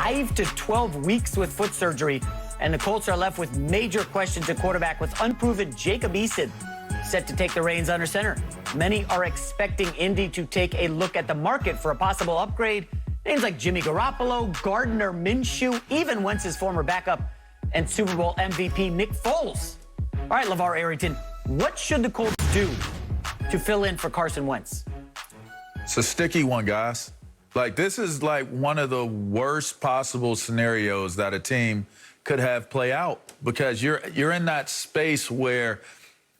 5 to 12 weeks with foot surgery, and the Colts are left with major questions at quarterback with unproven Jacob Eason set to take the reins under center. Many are expecting Indy to take a look at the market for a possible upgrade. Names like Jimmy Garoppolo, Gardner Minshew, even Wentz's former backup and Super Bowl MVP Nick Foles. All right, LeVar Arrington, what should the Colts do to fill in for Carson Wentz? It's a sticky one, guys. Like, this is like one of the worst possible scenarios that a team could have play out, because you're in that space where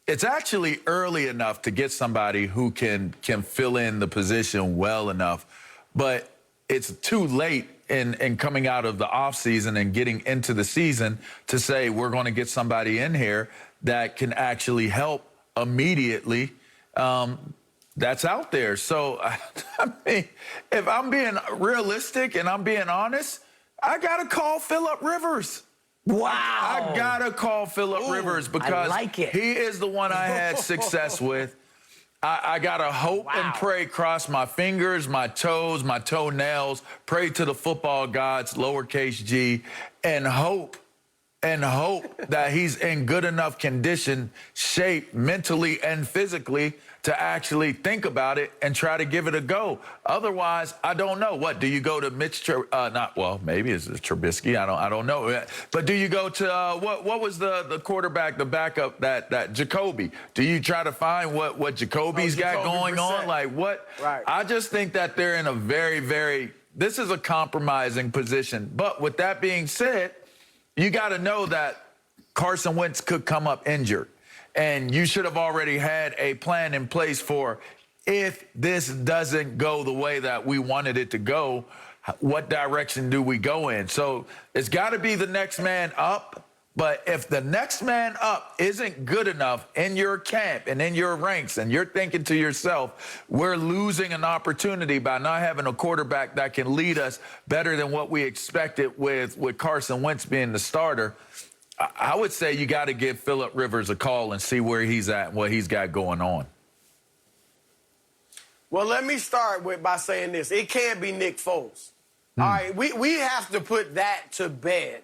it's actually early enough to get somebody who can fill in the position well enough, but it's too late in coming out of the offseason and getting into the season to say we're going to get somebody in here that can actually help immediately. That's out there. So, I mean, if I'm being realistic and I'm being honest, I got to call Phillip Rivers. Wow. I got to call Phillip Rivers because he is the one I had success with. I got to hope and pray, cross my fingers, my toes, my toenails, pray to the football gods, lowercase g, and hope that he's in good enough condition, shape, mentally and physically to actually think about it and try to give it a go. Otherwise, I don't know. What, do you go to maybe it's Trubisky. I don't know. But do you go to, what was the quarterback, the backup, that Jacoby? Do you try to find what Jacoby's got going on? Like, what? Right. I just think that they're in a very, this is a compromising position. But with that being said, you got to know that Carson Wentz could come up injured. And you should have already had a plan in place for, if this doesn't go the way that we wanted it to go, what direction do we go in? So it's got to be the next man up. But if the next man up isn't good enough in your camp and in your ranks, and you're thinking to yourself, we're losing an opportunity by not having a quarterback that can lead us better than what we expected with Carson Wentz being the starter, I would say you got to give Phillip Rivers a call and see where he's at and what he's got going on. Well, let me start by saying this. It can't be Nick Foles. All right, we have to put that to bed.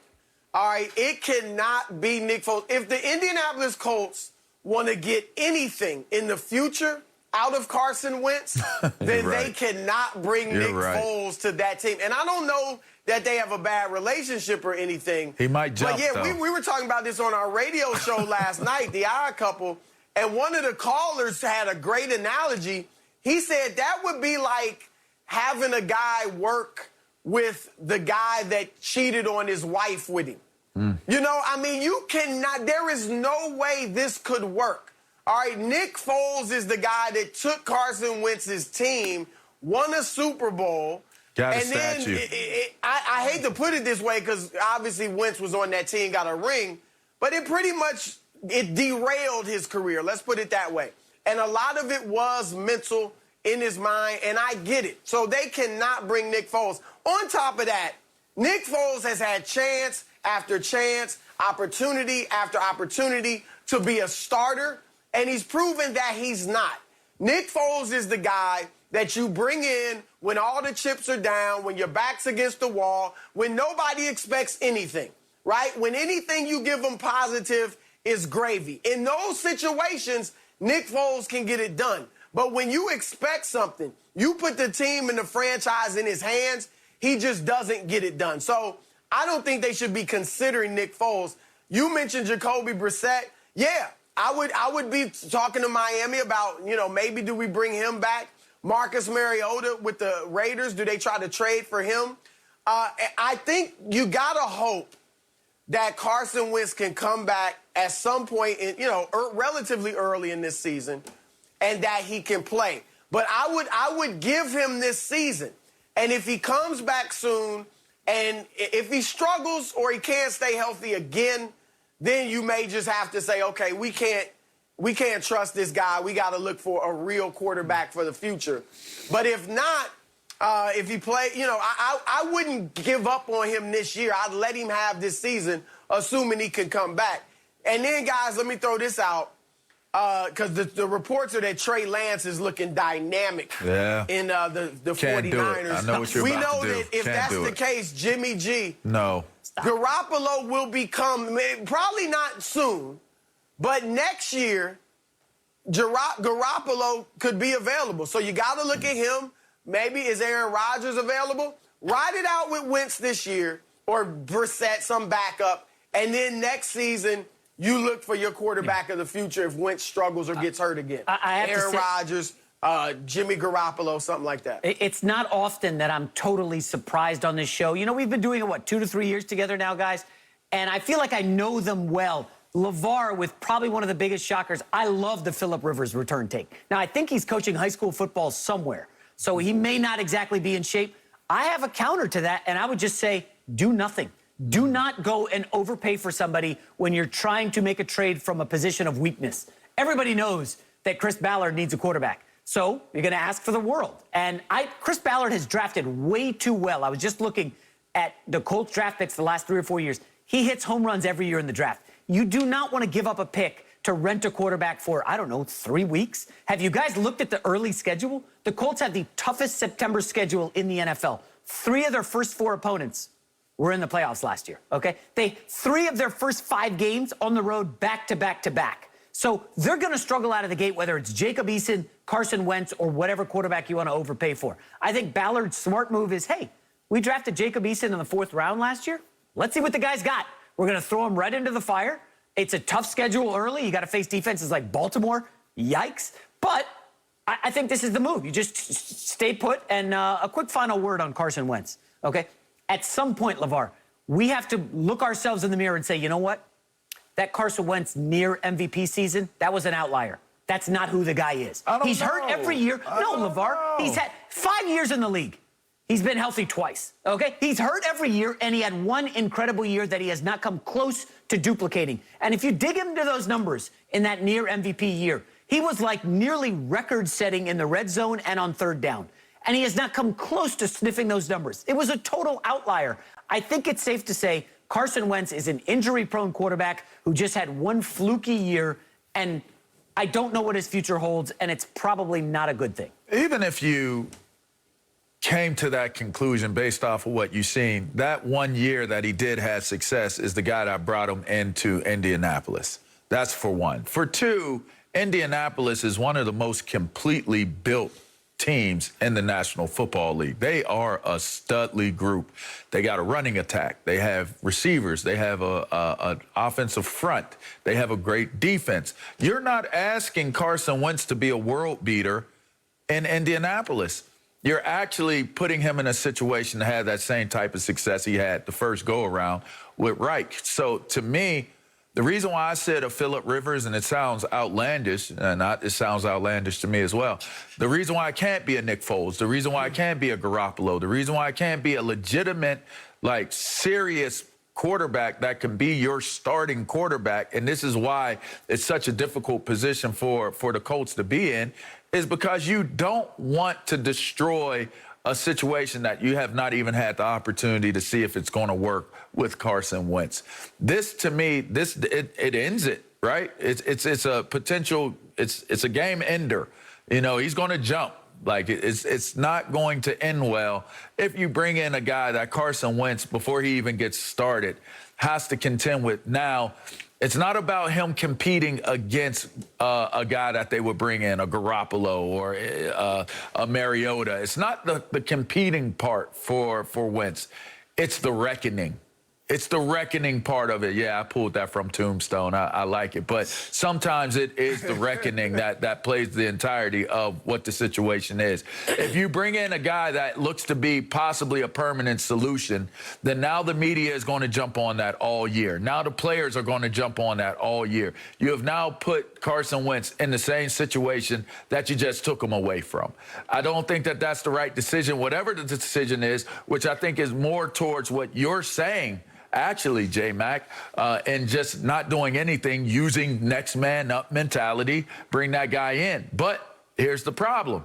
All right, it cannot be Nick Foles. If the Indianapolis Colts want to get anything in the future out of Carson Wentz, then they cannot bring Nick Foles to that team. And I don't know that they have a bad relationship or anything. He might jump, but yeah, we were talking about this on our radio show last night, The Odd Couple, and one of the callers had a great analogy. He said that would be like having a guy work with the guy that cheated on his wife with him. You know, I mean, you cannot, there is no way this could work. All right, Nick Foles is the guy that took Carson Wentz's team, won a Super Bowl. Got a and statue. Then I hate to put it this way because obviously Wentz was on that team, got a ring, but it pretty much, it derailed his career. Let's put it that way. And a lot of it was mental in his mind, and I get it. So they cannot bring Nick Foles. On top of that, Nick Foles has had chance after chance, opportunity after opportunity to be a starter, and he's proven that he's not. Nick Foles is the guy that you bring in when all the chips are down, when your back's against the wall, when nobody expects anything, right? When anything you give them positive is gravy. In those situations, Nick Foles can get it done. But when you expect something, you put the team and the franchise in his hands, he just doesn't get it done. So I don't think they should be considering Nick Foles. You mentioned Jacoby Brissett. Yeah, I would be talking to Miami about, you know, maybe do we bring him back? Marcus Mariota with the Raiders, do they try to trade for him? I think you got to hope that Carson Wentz can come back at some point, in, you know, relatively early in this season, and that he can play. But I would give him this season. And if he comes back soon, and if he struggles or he can't stay healthy again, then you may just have to say, okay, we can't trust this guy. We got to look for a real quarterback for the future. But if not, if he play, you know, I wouldn't give up on him this year. I'd let him have this season, assuming he can come back. And then, guys, let me throw this out. because the reports are that Trey Lance is looking dynamic in the Can't 49ers. do it. I know what you're we about know to do. that if Can't that's do the it. case, Jimmy G, No. Garoppolo will become, probably not soon, but next year, Garoppolo could be available. So you got to look at him. Maybe is Aaron Rodgers available? Ride it out with Wentz this year or Brissett, some backup, and then next season you look for your quarterback of the future if Wentz struggles or gets hurt again. I have Aaron to say, Rodgers, Jimmy Garoppolo, something like that. It's not often that I'm totally surprised on this show. You know, we've been doing it, what, 2 to 3 years together now, guys? And I feel like I know them well. LeVar with probably one of the biggest shockers. I love the Phillip Rivers return take. Now, I think he's coaching high school football somewhere, so he may not exactly be in shape. I have a counter to that, and I would just say do nothing. Do not go and overpay for somebody when you're trying to make a trade from a position of weakness. Everybody knows that Chris Ballard needs a quarterback. So you're going to ask for the world. And Chris Ballard has drafted way too well. I was just looking at the Colts draft picks the last 3 or 4 years. He hits home runs every year in the draft. You do not want to give up a pick to rent a quarterback for, I don't know, 3 weeks. Have you guys looked at the early schedule? The Colts have the toughest September schedule in the NFL. 3 of their first 4 opponents were in the playoffs last year, okay? 3 of their first 5 games on the road back to back to back. So they're going to struggle out of the gate, whether it's Jacob Eason, Carson Wentz, or whatever quarterback you want to overpay for. I think Ballard's smart move is, hey, we drafted Jacob Eason in the 4th round last year. Let's see what the guy's got. We're going to throw him right into the fire. It's a tough schedule early. You got to face defenses like Baltimore. Yikes. But I think this is the move. You just stay put. And a quick final word on Carson Wentz, okay? At some point, LeVar, we have to look ourselves in the mirror and say, you know what? That Carson Wentz near MVP season, that was an outlier. That's not who the guy is. He's hurt every year. No, LeVar. He's had 5 years in the league. He's been healthy twice, okay? He's hurt every year, and he had one incredible year that he has not come close to duplicating. And if you dig into those numbers in that near MVP year, he was like nearly record-setting in the red zone and on 3rd down. And he has not come close to sniffing those numbers. It was a total outlier. I think it's safe to say Carson Wentz is an injury-prone quarterback who just had one fluky year, and I don't know what his future holds, and it's probably not a good thing. Even if you came to that conclusion based off of what you've seen, that 1 year that he did have success is the guy that brought him into Indianapolis. That's for one. For two, Indianapolis is one of the most completely built teams in the National Football League. They are a studly group. They got a running attack. They have receivers. They have an offensive front. They have a great defense. You're not asking Carson Wentz to be a world beater in Indianapolis. You're actually putting him in a situation to have that same type of success he had the first go-around with Reich. So, to me, the reason why I said a Phillip Rivers, and it sounds outlandish, it sounds outlandish to me as well. The reason why I can't be a Nick Foles, the reason why I can't be a Garoppolo, the reason why I can't be a legitimate, like, serious quarterback that can be your starting quarterback, and this is why it's such a difficult position for the Colts to be in, is because you don't want to destroy a situation that you have not even had the opportunity to see if it's going to work with Carson Wentz. This, to me, it ends it, right? It's a potential, it's a game ender. You know, he's going to jump. Like, it's not going to end well if you bring in a guy that Carson Wentz, before he even gets started, has to contend with. Now, it's not about him competing against a guy that they would bring in, a Garoppolo or a Mariota. It's not the competing part for Wentz. It's the reckoning. It's the reckoning part of it. Yeah, I pulled that from Tombstone. I like it. But sometimes it is the reckoning that plays the entirety of what the situation is. If you bring in a guy that looks to be possibly a permanent solution, then now the media is going to jump on that all year. Now the players are going to jump on that all year. You have now put Carson Wentz in the same situation that you just took him away from. I don't think that that's the right decision, whatever the decision is, which I think is more towards what you're saying, actually, J-Mac, and just not doing anything, using next man up mentality, bring that guy in. But here's the problem.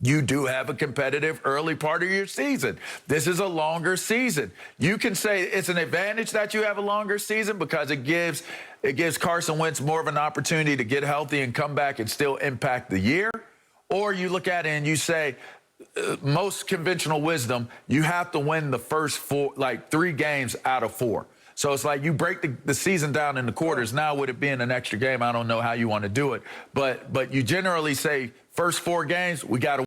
you do have a competitive early part of your season. This is a longer season. You can say it's an advantage that you have a longer season because it gives Carson Wentz more of an opportunity to get healthy and come back and still impact the year. Or you look at it and you say, most conventional wisdom, you have to win the first 3 games out of 4. So it's like you break the season down into quarters. Now, with it being an extra game, I don't know how you want to do it. But you generally say first 4 games, we got to